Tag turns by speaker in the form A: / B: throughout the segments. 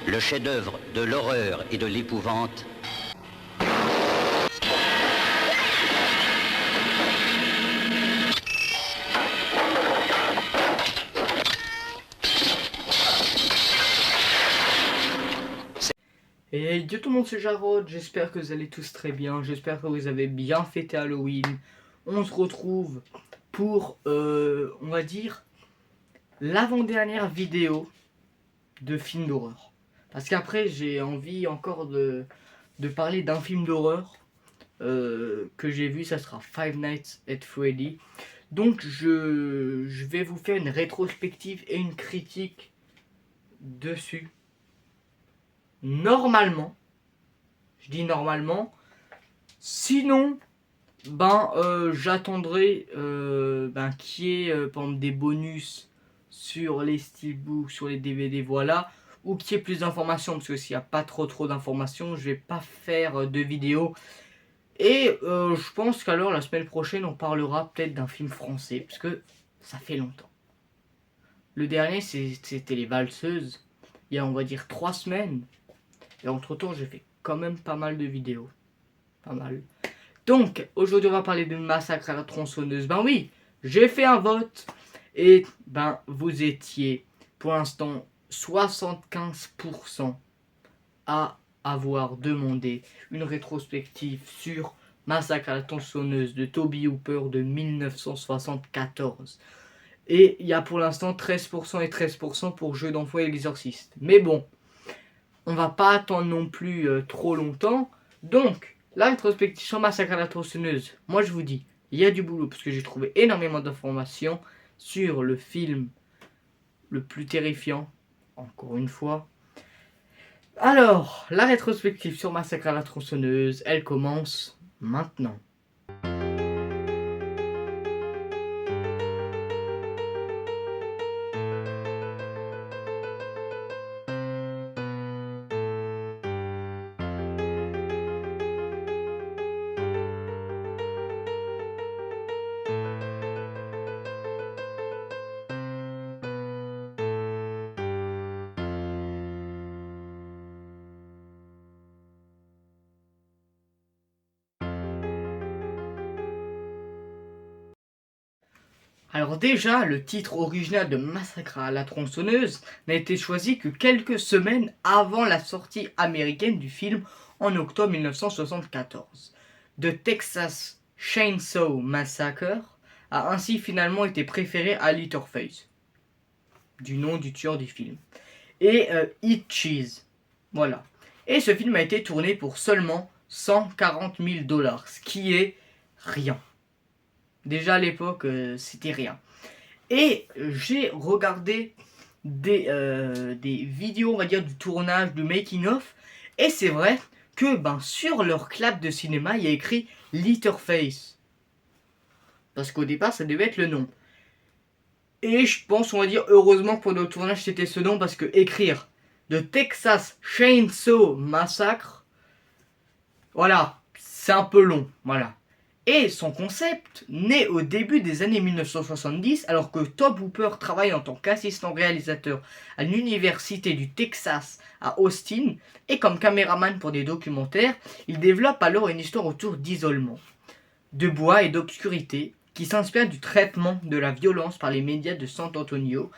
A: Le chef-d'œuvre de l'horreur et de l'épouvante.
B: Et yo tout le monde, c'est Jarod, j'espère que vous allez tous très bien, j'espère que vous avez bien fêté Halloween. On se retrouve pour, on va dire, l'avant-dernière vidéo de film d'horreur. Parce qu'après, j'ai envie encore de parler d'un film d'horreur que j'ai vu, ça sera Five Nights at Freddy. Donc je vais vous faire une rétrospective et une critique dessus. Normalement, je dis normalement, sinon, j'attendrai qu'il y ait par exemple, des bonus sur les steelbooks, sur les DVD, voilà, ou qu'il y ait plus d'informations, parce que s'il n'y a pas trop d'informations, je vais pas faire de vidéo. Et je pense qu'alors la semaine prochaine, on parlera peut-être d'un film français, parce que ça fait longtemps. Le dernier, c'était Les Valseuses, il y a on va dire 3 semaines. Et entre temps, j'ai fait quand même pas mal de vidéos. Pas mal. Donc, aujourd'hui, on va parler de Massacre à la tronçonneuse. Ben oui, j'ai fait un vote. Et vous étiez, pour l'instant, 75% à avoir demandé une rétrospective sur Massacre à la tronçonneuse de Tobe Hooper de 1974. Et il y a pour l'instant 13% et 13% pour Jeux d'enfants et l'exorciste. Mais bon, on va pas attendre non plus trop longtemps. Donc, la rétrospective sur Massacre à la tronçonneuse, moi je vous dis, il y a du boulot parce que j'ai trouvé énormément d'informations sur le film le plus terrifiant, encore une fois. Alors, la rétrospective sur Massacre à la tronçonneuse, elle commence maintenant. Alors déjà, le titre original de Massacre à la tronçonneuse n'a été choisi que quelques semaines avant la sortie américaine du film en octobre 1974. The Texas Chainsaw Massacre a ainsi finalement été préféré à Leatherface, du nom du tueur du film, et Eat Cheese. Voilà. Et ce film a été tourné pour seulement 140 000 $, ce qui est rien. Déjà à l'époque, c'était rien. Et j'ai regardé des vidéos, on va dire, du tournage, du making-of. Et c'est vrai que sur leur clap de cinéma, il y a écrit Leatherface. Parce qu'au départ, ça devait être le nom. Et je pense, on va dire, heureusement que pendant le tournage, c'était ce nom. Parce que écrire The Texas Chainsaw Massacre, voilà, c'est un peu long. Voilà. Et son concept naît au début des années 1970 alors que Tobe Hooper travaille en tant qu'assistant réalisateur à l'université du Texas à Austin et comme caméraman pour des documentaires, il développe alors une histoire autour d'isolement, de bois et d'obscurité qui s'inspire du traitement de la violence par les médias de San Antonio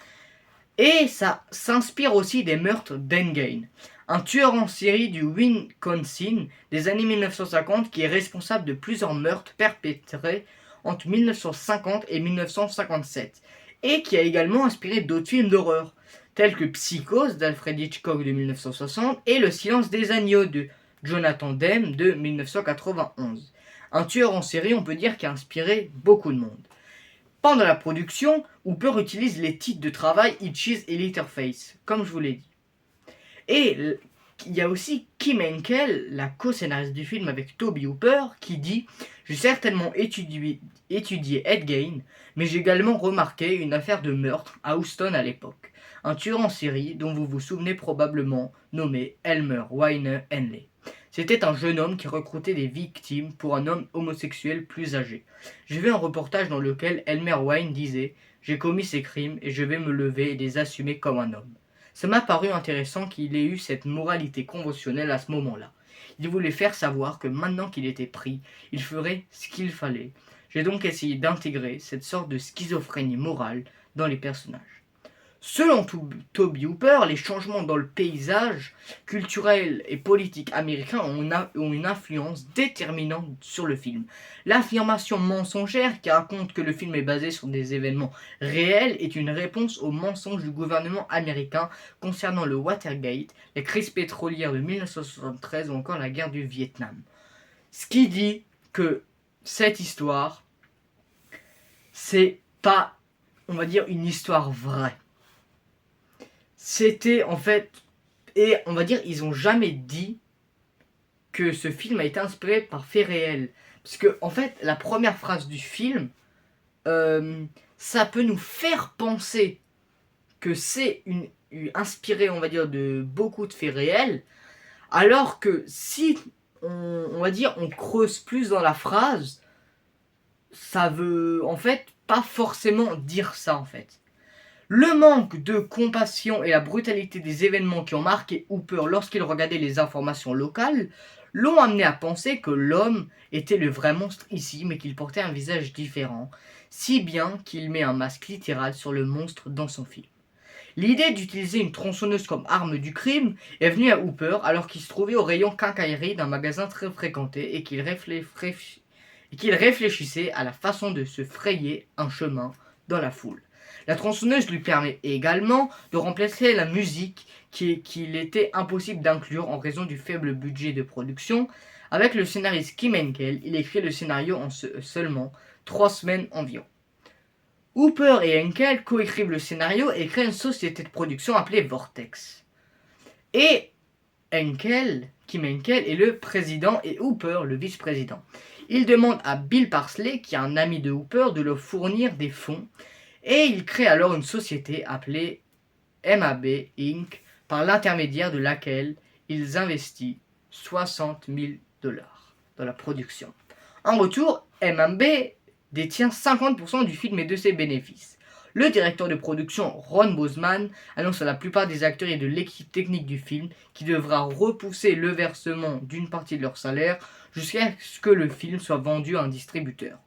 B: et ça s'inspire aussi des meurtres d'Engain, un tueur en série du Wisconsin des années 1950 qui est responsable de plusieurs meurtres perpétrés entre 1950 et 1957 et qui a également inspiré d'autres films d'horreur tels que Psychose d'Alfred Hitchcock de 1960 et Le silence des agneaux de Jonathan Demme de 1991. Un tueur en série, on peut dire, qui a inspiré beaucoup de monde. Pendant la production, Hooper utilise les titres de travail Eat Cheese et Leatherface, comme je vous l'ai dit. Et il y a aussi Kim Henkel, la co-scénariste du film avec Tobe Hooper, qui dit « J'ai certainement étudié Ed Gein, mais j'ai également remarqué une affaire de meurtre à Houston à l'époque. Un tueur en série dont vous vous souvenez probablement, nommé Elmer Weiner Henley. C'était un jeune homme qui recrutait des victimes pour un homme homosexuel plus âgé. J'ai vu un reportage dans lequel Elmer Wine disait « J'ai commis ces crimes et je vais me lever et les assumer comme un homme. Ça m'a paru intéressant qu'il ait eu cette moralité conventionnelle à ce moment-là. Il voulait faire savoir que maintenant qu'il était pris, il ferait ce qu'il fallait. J'ai donc essayé d'intégrer cette sorte de schizophrénie morale dans les personnages. Selon Toby Hooper, les changements dans le paysage culturel et politique américain ont une influence déterminante sur le film. L'affirmation mensongère qui raconte que le film est basé sur des événements réels est une réponse aux mensonges du gouvernement américain concernant le Watergate, les crises pétrolières de 1973 ou encore la guerre du Vietnam. Ce qui dit que cette histoire, c'est pas, on va dire, une histoire vraie. C'était en fait, et on va dire, ils ont jamais dit que ce film a été inspiré par faits réels. Parce que, en fait, la première phrase du film, ça peut nous faire penser que c'est inspiré, on va dire, de beaucoup de faits réels. Alors que si, on va dire, on creuse plus dans la phrase, ça veut, en fait, pas forcément dire ça, en fait. Le manque de compassion et la brutalité des événements qui ont marqué Hooper lorsqu'il regardait les informations locales l'ont amené à penser que l'homme était le vrai monstre ici, mais qu'il portait un visage différent, si bien qu'il met un masque littéral sur le monstre dans son film. L'idée d'utiliser une tronçonneuse comme arme du crime est venue à Hooper alors qu'il se trouvait au rayon quincaillerie d'un magasin très fréquenté et qu'il réfléchissait à la façon de se frayer un chemin dans la foule. La tronçonneuse lui permet également de remplacer la musique qu'il était impossible d'inclure en raison du faible budget de production. Avec le scénariste Kim Henkel, il écrit le scénario en seulement 3 semaines environ. Hooper et Henkel coécrivent le scénario et créent une société de production appelée Vortex. Et Kim Henkel est le président et Hooper le vice-président. Il demande à Bill Parsley, qui est un ami de Hooper, de leur fournir des fonds. Et il crée alors une société appelée MAB Inc., par l'intermédiaire de laquelle ils investissent $60 000 dans la production. En retour, MAB détient 50% du film et de ses bénéfices. Le directeur de production, Ron Bozeman, annonce à la plupart des acteurs et de l'équipe technique du film qu'il devra repousser le versement d'une partie de leur salaire jusqu'à ce que le film soit vendu à un distributeur.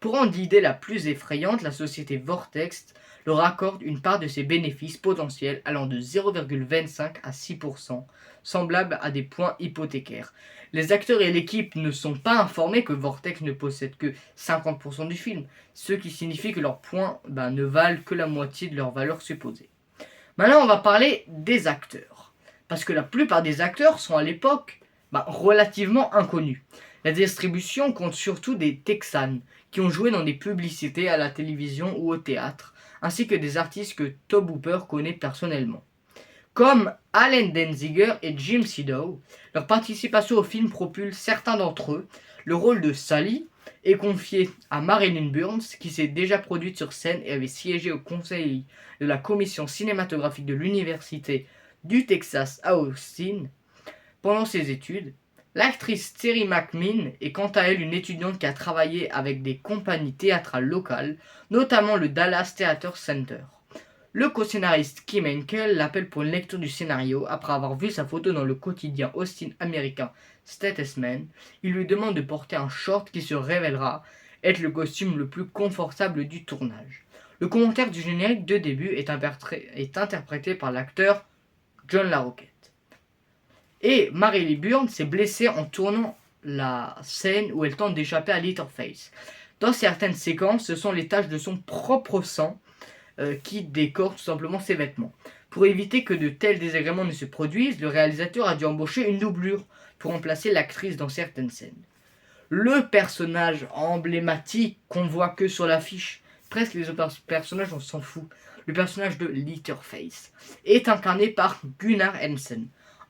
B: Pour rendre l'idée la plus effrayante, la société Vortex leur accorde une part de ses bénéfices potentiels allant de 0,25 à 6%, semblable à des points hypothécaires. Les acteurs et l'équipe ne sont pas informés que Vortex ne possède que 50% du film, ce qui signifie que leurs points ne valent que la moitié de leur valeur supposée. Maintenant, on va parler des acteurs, parce que la plupart des acteurs sont à l'époque relativement inconnus. La distribution compte surtout des Texans qui ont joué dans des publicités à la télévision ou au théâtre, ainsi que des artistes que Tobe Hooper connaît personnellement. Comme Allen Danziger et Jim Sidow, leur participation au film propulse certains d'entre eux. Le rôle de Sally est confié à Marilyn Burns, qui s'est déjà produite sur scène et avait siégé au conseil de la commission cinématographique de l'université du Texas à Austin pendant ses études. L'actrice Terry McMinn est quant à elle une étudiante qui a travaillé avec des compagnies théâtrales locales, notamment le Dallas Theater Center. Le co-scénariste Kim Henkel l'appelle pour une lecture du scénario après avoir vu sa photo dans le quotidien Austin américain Statesman. Il lui demande de porter un short qui se révélera être le costume le plus confortable du tournage. Le commentaire du générique de début est interprété par l'acteur John LaRoquette. Et Marilyn Burns s'est blessée en tournant la scène où elle tente d'échapper à Leatherface. Dans certaines séquences, ce sont les taches de son propre sang qui décorent tout simplement ses vêtements. Pour éviter que de tels désagréments ne se produisent, le réalisateur a dû embaucher une doublure pour remplacer l'actrice dans certaines scènes. Le personnage emblématique qu'on voit que sur l'affiche, presque les autres personnages on s'en fout, le personnage de Leatherface, est incarné par Gunnar Hansen.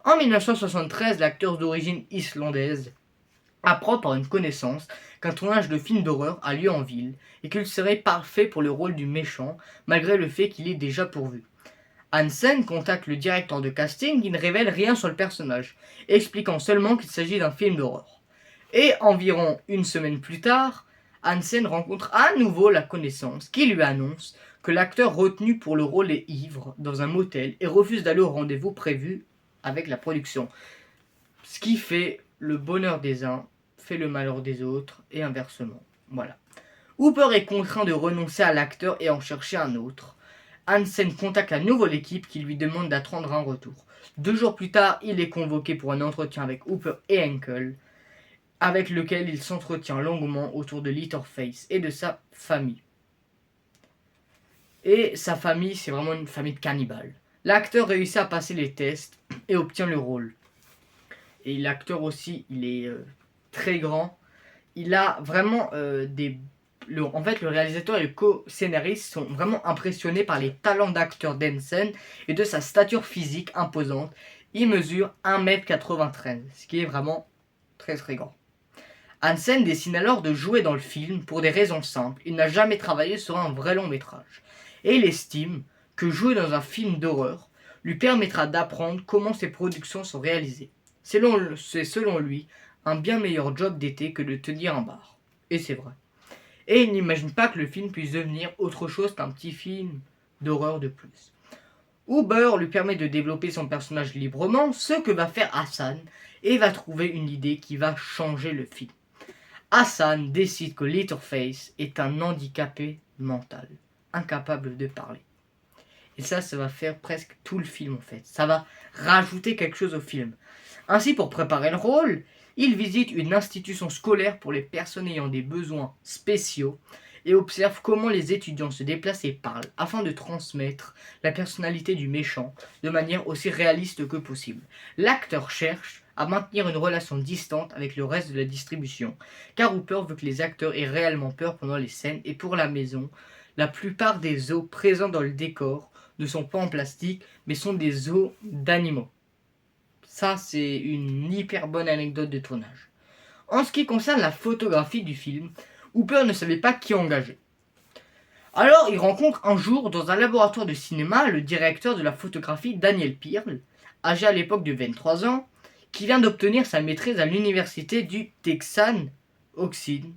B: En 1973, l'acteur d'origine islandaise apprend par une connaissance qu'un tournage de film d'horreur a lieu en ville et qu'il serait parfait pour le rôle du méchant, malgré le fait qu'il est déjà pourvu. Hansen contacte le directeur de casting qui ne révèle rien sur le personnage, expliquant seulement qu'il s'agit d'un film d'horreur. Et environ une semaine plus tard, Hansen rencontre à nouveau la connaissance qui lui annonce que l'acteur retenu pour le rôle est ivre dans un motel et refuse d'aller au rendez-vous prévu avec la production. Ce qui fait le bonheur des uns fait le malheur des autres et inversement. Voilà. Hooper est contraint de renoncer à l'acteur et en chercher un autre. Hansen contacte à nouveau l'équipe qui lui demande d'attendre un retour. 2 jours plus tard, il est convoqué pour un entretien avec Hooper et Henkel, avec lequel il s'entretient longuement autour de Leatherface et de sa famille. Et sa famille, c'est vraiment une famille de cannibales. L'acteur réussit à passer les tests et obtient le rôle. Et l'acteur aussi, il est très grand. Il a vraiment en fait, le réalisateur et le co-scénariste sont vraiment impressionnés par les talents d'acteur d'Hansen et de sa stature physique imposante. Il mesure 1m93, ce qui est vraiment très très grand. Hansen décide alors de jouer dans le film pour des raisons simples. Il n'a jamais travaillé sur un vrai long métrage. Et il estime que jouer dans un film d'horreur lui permettra d'apprendre comment ces productions sont réalisées. C'est selon lui un bien meilleur job d'été que de tenir un bar. Et c'est vrai. Et il n'imagine pas que le film puisse devenir autre chose qu'un petit film d'horreur de plus. Hooper lui permet de développer son personnage librement, ce que va faire Hassan, et va trouver une idée qui va changer le film. Hassan décide que Leatherface est un handicapé mental, incapable de parler. Et ça va faire presque tout le film en fait. Ça va rajouter quelque chose au film. Ainsi, pour préparer le rôle, il visite une institution scolaire pour les personnes ayant des besoins spéciaux et observe comment les étudiants se déplacent et parlent afin de transmettre la personnalité du méchant de manière aussi réaliste que possible. L'acteur cherche à maintenir une relation distante avec le reste de la distribution, car Hooper veut que les acteurs aient réellement peur pendant les scènes et pour la maison, la plupart des os présents dans le décor ne sont pas en plastique mais sont des os d'animaux. Ça, c'est une hyper bonne anecdote de tournage. En ce qui concerne la photographie du film, Hooper ne savait pas qui engager. Alors, il rencontre un jour dans un laboratoire de cinéma le directeur de la photographie Daniel Pearl, âgé à l'époque de 23 ans, qui vient d'obtenir sa maîtrise à l'université du Texas Austin,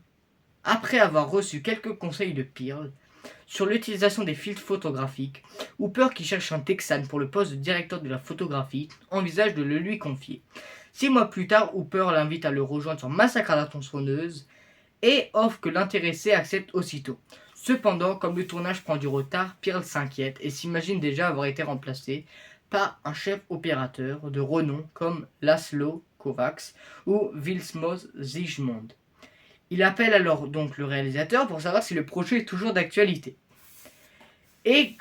B: après avoir reçu quelques conseils de Pearl sur l'utilisation des filtres photographiques. Hooper, qui cherche un Texan pour le poste de directeur de la photographie, envisage de le lui confier. 6 mois plus tard, Hooper l'invite à le rejoindre sur Massacre à la tronçonneuse et offre que l'intéressé accepte aussitôt. Cependant, comme le tournage prend du retard, Pearl s'inquiète et s'imagine déjà avoir été remplacé par un chef opérateur de renom comme Laszlo Kovacs ou Vilmos Zsigmond. Il appelle alors donc le réalisateur pour savoir si le projet est toujours d'actualité. Et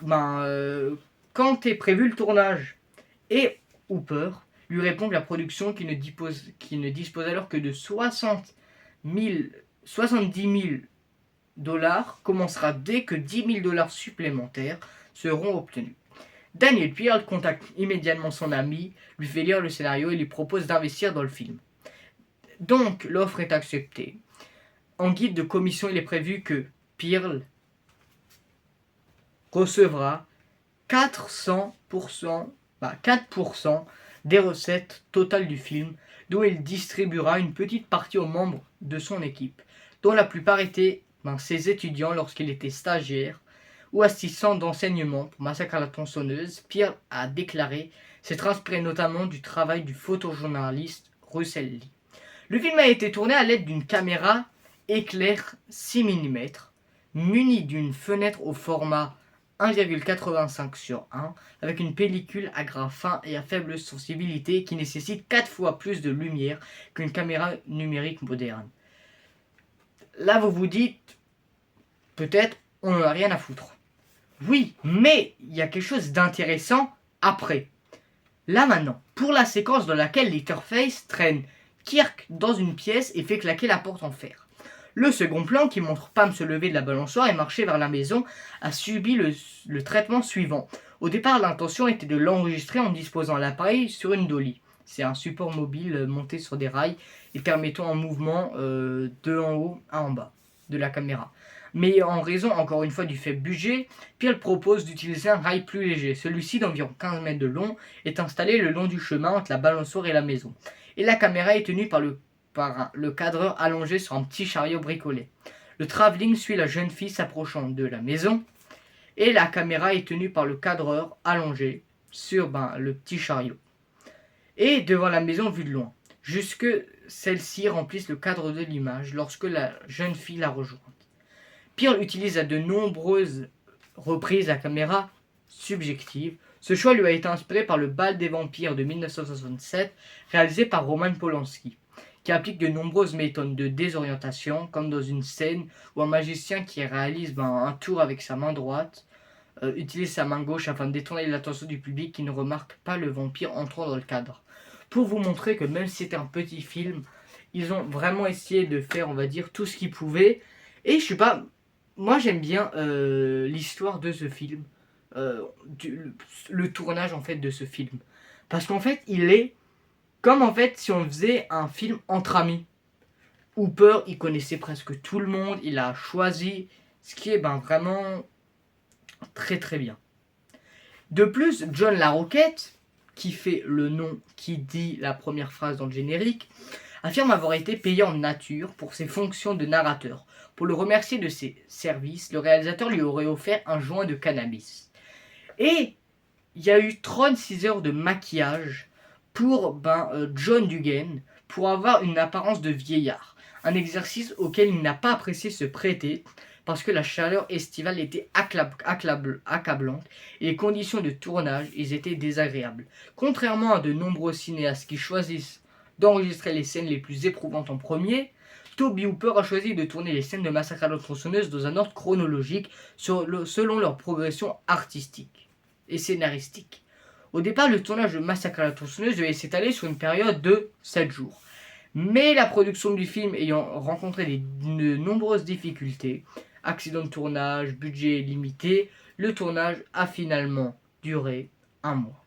B: quand est prévu le tournage? Et Hooper lui répond que la production qui ne dispose alors que de 70 000 dollars commencera dès que 10 000 dollars supplémentaires seront obtenus. Daniel Pearl contacte immédiatement son ami, lui fait lire le scénario et lui propose d'investir dans le film. Donc l'offre est acceptée. En guide de commission, il est prévu que Pearl recevra 4% des recettes totales du film, dont il distribuera une petite partie aux membres de son équipe, dont la plupart étaient ses étudiants lorsqu'il était stagiaire ou assistant d'enseignement pour Massacre à la tronçonneuse. Pearl a déclaré s'être inspiré notamment du travail du photojournaliste Russell Lee. Le film a été tourné à l'aide d'une caméra éclair 6 mm, munie d'une fenêtre au format 1,85/1, avec une pellicule à grain fin et à faible sensibilité qui nécessite 4 fois plus de lumière qu'une caméra numérique moderne. Là, vous vous dites, peut-être, on n'en a rien à foutre. Oui, mais il y a quelque chose d'intéressant après. Là maintenant, pour la séquence dans laquelle Leatherface traîne Kirk dans une pièce et fait claquer la porte en fer. Le second plan, qui montre Pam se lever de la balançoire et marcher vers la maison, a subi le traitement suivant. Au départ, l'intention était de l'enregistrer en disposant l'appareil sur une dolly. C'est un support mobile monté sur des rails et permettant un mouvement de en haut à en bas de la caméra. Mais en raison, encore une fois, du faible budget, Pearl propose d'utiliser un rail plus léger. Celui-ci, d'environ 15 mètres de long, est installé le long du chemin entre la balançoire et la maison. Et la caméra est tenue par le cadreur allongé sur un petit chariot bricolé. Le travelling suit la jeune fille s'approchant de la maison et la caméra est tenue par le cadreur allongé sur le petit chariot et devant la maison vue de loin, jusque celle-ci remplisse le cadre de l'image lorsque la jeune fille la rejoint. Pearl utilise à de nombreuses reprises la caméra subjective. Ce choix lui a été inspiré par Le Bal des vampires de 1967, réalisé par Roman Polanski, qui applique de nombreuses méthodes de désorientation, comme dans une scène où un magicien qui réalise un tour avec sa main droite utilise sa main gauche afin de détourner l'attention du public qui ne remarque pas le vampire entrant dans le cadre. Pour vous montrer que même si c'était un petit film, ils ont vraiment essayé de faire, on va dire, tout ce qu'ils pouvaient. Et je sais pas, moi j'aime bien l'histoire de ce film, le tournage en fait de ce film. Parce qu'en fait, il est comme en fait si on faisait un film entre amis. Hooper, il connaissait presque tout le monde, il a choisi ce qui est vraiment très très bien. De plus, John LaRoquette, qui fait le nom qui dit la première phrase dans le générique, affirme avoir été payé en nature pour ses fonctions de narrateur. Pour le remercier de ses services, le réalisateur lui aurait offert un joint de cannabis. Et il y a eu 36 heures de maquillage pour John Dugan pour avoir une apparence de vieillard. Un exercice auquel il n'a pas apprécié se prêter parce que la chaleur estivale était accablante et les conditions de tournage étaient désagréables. Contrairement à de nombreux cinéastes qui choisissent d'enregistrer les scènes les plus éprouvantes en premier, Tobe Hooper a choisi de tourner les scènes de Massacre à la tronçonneuse dans un ordre chronologique selon leur progression artistique et scénaristique. Au départ, le tournage de Massacre à la tronçonneuse devait s'étaler sur une période de 7 jours. Mais la production du film ayant rencontré de nombreuses difficultés, accident de tournage, budget limité, le tournage a finalement duré 1 mois.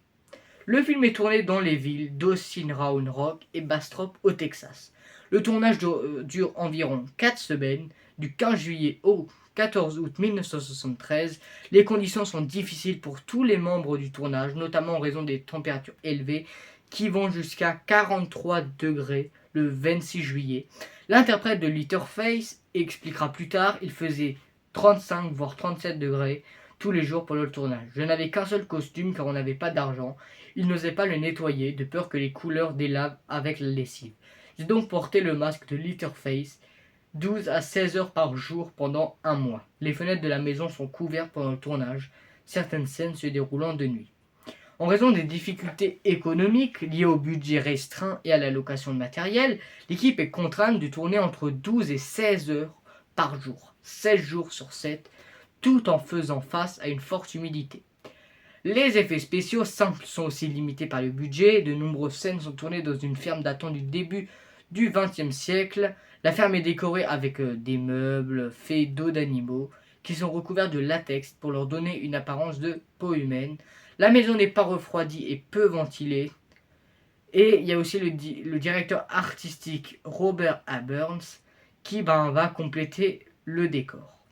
B: Le film est tourné dans les villes d'Austin, Round Rock et Bastrop au Texas. Le tournage dure environ 4 semaines, du 15 juillet au 14 août 1973. Les conditions sont difficiles pour tous les membres du tournage, notamment en raison des températures élevées qui vont jusqu'à 43 degrés le 26 juillet. L'interprète de Leatherface expliquera plus tard, il faisait 35 voire 37 degrés tous les jours pendant le tournage. Je n'avais qu'un seul costume car on n'avait pas d'argent. Il n'osait pas le nettoyer de peur que les couleurs délavent avec la lessive. J'ai donc porté le masque de Leatherface 12 à 16 heures par jour pendant 1 mois. Les fenêtres de la maison sont couvertes pendant le tournage, certaines scènes se déroulant de nuit. En raison des difficultés économiques liées au budget restreint et à la location de matériel, l'équipe est contrainte de tourner entre 12 et 16 heures par jour, 16 jours sur 7, tout en faisant face à une forte humidité. Les effets spéciaux simples sont aussi limités par le budget. De nombreuses scènes sont tournées dans une ferme datant du début du XXe siècle. La ferme est décorée avec des meubles faits d'os d'animaux qui sont recouverts de latex pour leur donner une apparence de peau humaine. La maison n'est pas refroidie et peu ventilée. Et il y a aussi le directeur artistique Robert A. Burns qui va compléter le décor.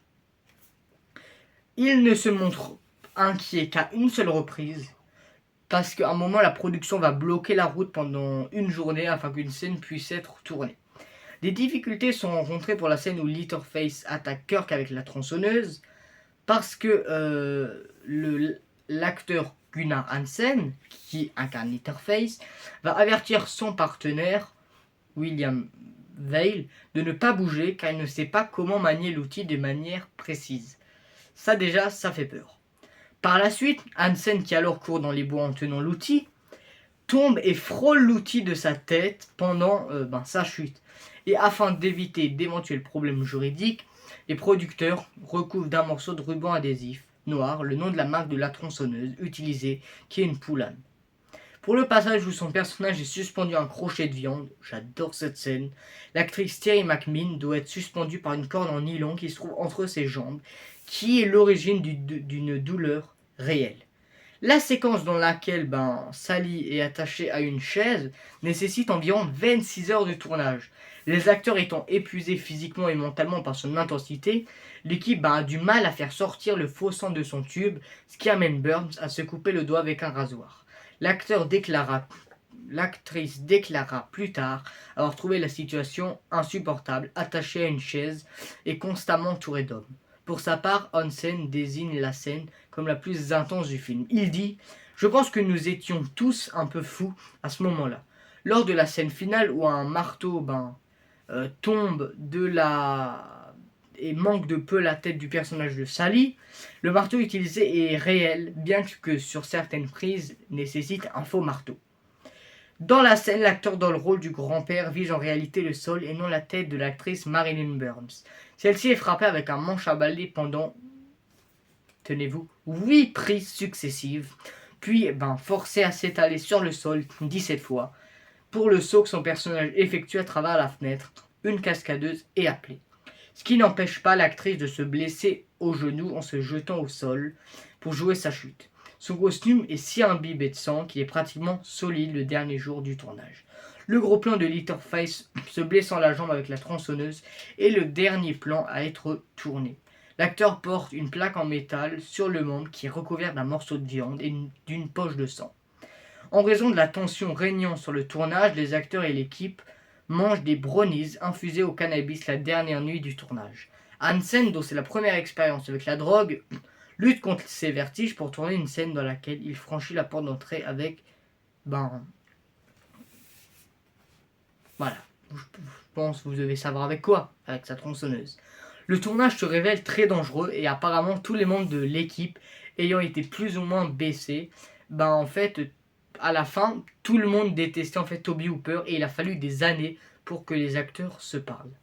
B: Il ne se montre inquiet qu'à une seule reprise, parce qu'à un moment la production va bloquer la route pendant une journée afin qu'une scène puisse être tournée. Des difficultés sont rencontrées pour la scène où Leatherface attaque Kirk avec la tronçonneuse, parce que l'acteur Gunnar Hansen, qui incarne Leatherface, va avertir son partenaire, William Vail, de ne pas bouger car il ne sait pas comment manier l'outil de manière précise. Ça déjà, ça fait peur. Par la suite, Hansen, qui alors court dans les bois en tenant l'outil, tombe et frôle l'outil de sa tête pendant sa chute. Et afin d'éviter d'éventuels problèmes juridiques, les producteurs recouvrent d'un morceau de ruban adhésif noir le nom de la marque de la tronçonneuse utilisée, qui est une poulane. Pour le passage où son personnage est suspendu à un crochet de viande, j'adore cette scène, l'actrice Terry McMinn doit être suspendue par une corde en nylon qui se trouve entre ses jambes, qui est l'origine d'une douleur réelle. La séquence dans laquelle Sally est attachée à une chaise nécessite environ 26 heures de tournage. Les acteurs étant épuisés physiquement et mentalement par son intensité, l'équipe a du mal à faire sortir le faux sang de son tube, ce qui amène Burns à se couper le doigt avec un rasoir. L'acteur déclara l'actrice déclara plus tard avoir trouvé la situation insupportable, attachée à une chaise et constamment entourée d'hommes. Pour sa part, Hansen désigne la scène comme la plus intense du film. Il dit « Je pense que nous étions tous un peu fous à ce moment-là. Lors de la scène finale où un marteau tombe et manque de peu la tête du personnage de Sally, le marteau utilisé est réel, bien que sur certaines prises nécessite un faux marteau. Dans la scène, l'acteur dans le rôle du grand-père vise en réalité le sol et non la tête de l'actrice Marilyn Burns. Celle-ci est frappée avec un manche à balai pendant, tenez-vous, 8 prises successives, puis forcée à s'étaler sur le sol 17 fois, pour le saut que son personnage effectue à travers la fenêtre. Une cascadeuse est appelée. Ce qui n'empêche pas l'actrice de se blesser au genou en se jetant au sol pour jouer sa chute. Son costume est si imbibé de sang qu'il est pratiquement solide le dernier jour du tournage. Le gros plan de Leatherface se blessant la jambe avec la tronçonneuse est le dernier plan à être tourné. L'acteur porte une plaque en métal sur le membre qui est recouvert d'un morceau de viande et d'une poche de sang. En raison de la tension régnant sur le tournage, les acteurs et l'équipe mangent des brownies infusés au cannabis la dernière nuit du tournage. Hansen, dont c'est la première expérience avec la drogue, lutte contre ses vertiges pour tourner une scène dans laquelle il franchit la porte d'entrée avec... voilà. Je pense que vous devez savoir avec quoi, avec sa tronçonneuse. Le tournage se révèle très dangereux et apparemment tous les membres de l'équipe ayant été plus ou moins baissés, en fait... à la fin, tout le monde détestait en fait Toby Hooper et il a fallu des années pour que les acteurs se parlent.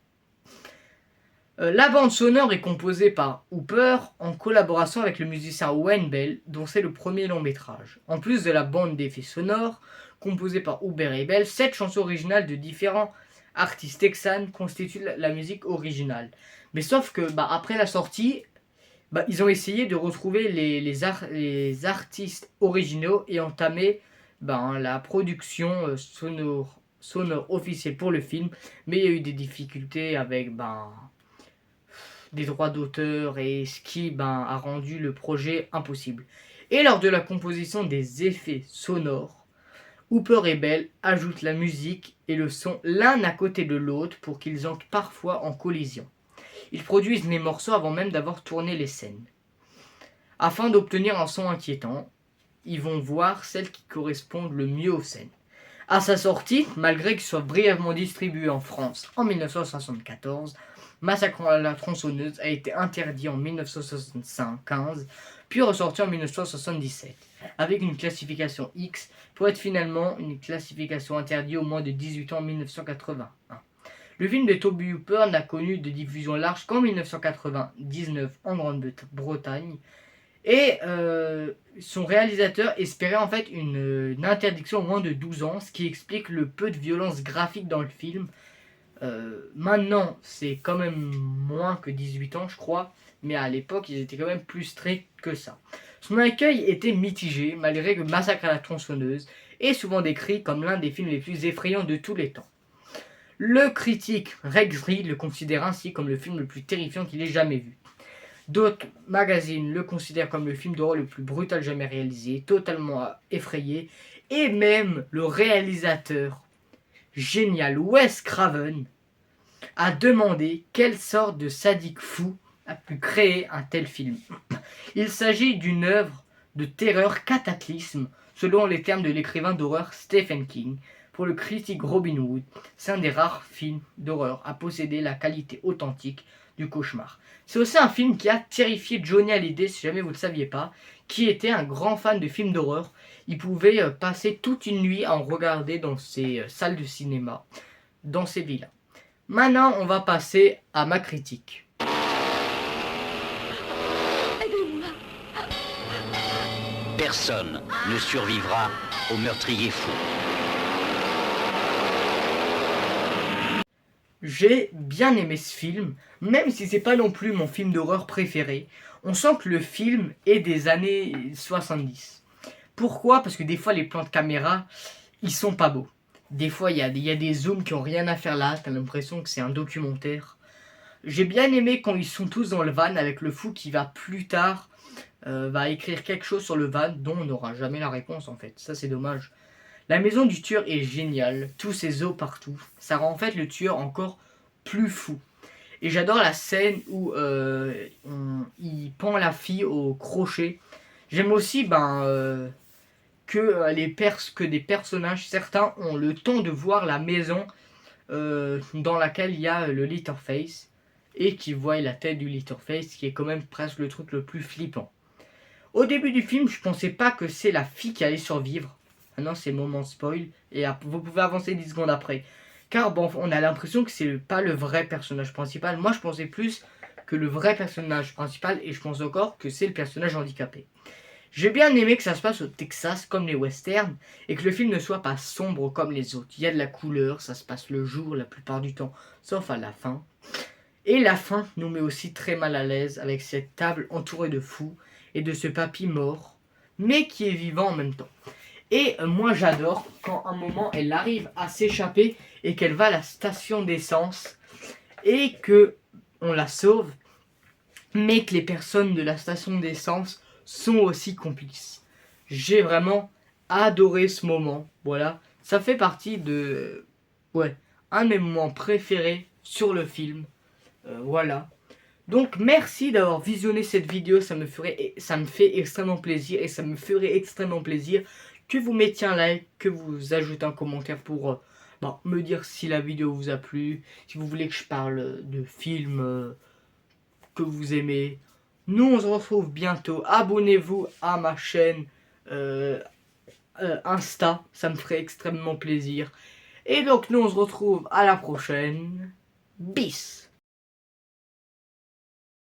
B: La bande sonore est composée par Hooper en collaboration avec le musicien Wayne Bell, dont c'est le premier long métrage. En plus de la bande d'effets sonores, composée par Hooper et Bell, 7 chansons originales de différents artistes texans constituent la musique originale. Mais sauf que après la sortie, ils ont essayé de retrouver les artistes originaux et entamer la production sonore officielle pour le film, mais il y a eu des difficultés avec des droits d'auteur et ce qui a rendu le projet impossible. Et lors de la composition des effets sonores, Hooper et Bell ajoutent la musique et le son l'un à côté de l'autre pour qu'ils entrent parfois en collision. Ils produisent les morceaux avant même d'avoir tourné les scènes. Afin d'obtenir un son inquiétant, ils vont voir celles qui correspondent le mieux aux scènes. À sa sortie, malgré qu'il soit brièvement distribué en France en 1974, Massacre à la tronçonneuse a été interdit en 1975, puis ressorti en 1977, avec une classification X, pour être finalement une classification interdite aux moins de 18 ans en 1981. Le film de Toby Hooper n'a connu de diffusion large qu'en 1999 en Grande-Bretagne, et son réalisateur espérait en fait une interdiction au moins de 12 ans, ce qui explique le peu de violence graphique dans le film. Maintenant, c'est quand même moins que 18 ans, je crois, mais à l'époque, ils étaient quand même plus stricts que ça. Son accueil était mitigé, malgré que Massacre à la tronçonneuse est souvent décrit comme l'un des films les plus effrayants de tous les temps. Le critique Rex Reed le considère ainsi comme le film le plus terrifiant qu'il ait jamais vu. D'autres magazines le considèrent comme le film d'horreur le plus brutal jamais réalisé, totalement effrayé, et même le réalisateur génial Wes Craven a demandé quelle sorte de sadique fou a pu créer un tel film. Il s'agit d'une œuvre de terreur cataclysme, selon les termes de l'écrivain d'horreur Stephen King. Pour le critique Robin Wood, c'est un des rares films d'horreur à posséder la qualité authentique du cauchemar. C'est aussi un film qui a terrifié Johnny Hallyday, si jamais vous ne le saviez pas, qui était un grand fan de films d'horreur. Il pouvait passer toute une nuit à en regarder dans ses salles de cinéma, dans ses villas. Maintenant, on va passer à ma critique.
A: Personne ne survivra au meurtrier fou.
B: J'ai bien aimé ce film, même si c'est pas non plus mon film d'horreur préféré. On sent que le film est des années 70. Pourquoi ? Parce que des fois les plans de caméra, ils sont pas beaux. Des fois il y a des zooms qui ont rien à faire là, t'as l'impression que c'est un documentaire. J'ai bien aimé quand ils sont tous dans le van avec le fou qui va plus tard va écrire quelque chose sur le van dont on n'aura jamais la réponse en fait. Ça c'est dommage. La maison du tueur est géniale, tous ces os partout, ça rend en fait le tueur encore plus fou. Et j'adore la scène où il pend la fille au crochet. J'aime aussi que des personnages, certains ont le temps de voir la maison dans laquelle il y a le Leatherface et qui voient la tête du Leatherface, qui est quand même presque le truc le plus flippant. Au début du film, je pensais pas que c'est la fille qui allait survivre. Maintenant, c'est le moment spoil et vous pouvez avancer 10 secondes après. Car bon, on a l'impression que c'est pas le vrai personnage principal. Moi, je pensais plus que le vrai personnage principal et je pense encore que c'est le personnage handicapé. J'ai bien aimé que ça se passe au Texas comme les westerns et que le film ne soit pas sombre comme les autres. Il y a de la couleur, ça se passe le jour la plupart du temps, sauf à la fin. Et la fin nous met aussi très mal à l'aise avec cette table entourée de fous et de ce papy mort, mais qui est vivant en même temps. Et moi j'adore quand à un moment elle arrive à s'échapper et qu'elle va à la station d'essence et que on la sauve, mais que les personnes de la station d'essence sont aussi complices. J'ai vraiment adoré ce moment. Voilà, ça fait partie de un de mes moments préférés sur le film. Voilà. Donc merci d'avoir visionné cette vidéo, ça me fait extrêmement plaisir et ça me ferait extrêmement plaisir que vous mettiez un like, que vous ajoutez un commentaire pour me dire si la vidéo vous a plu, si vous voulez que je parle de films que vous aimez. Nous on se retrouve bientôt, abonnez-vous à ma chaîne Insta, ça me ferait extrêmement plaisir. Et donc nous on se retrouve à la prochaine. Bis.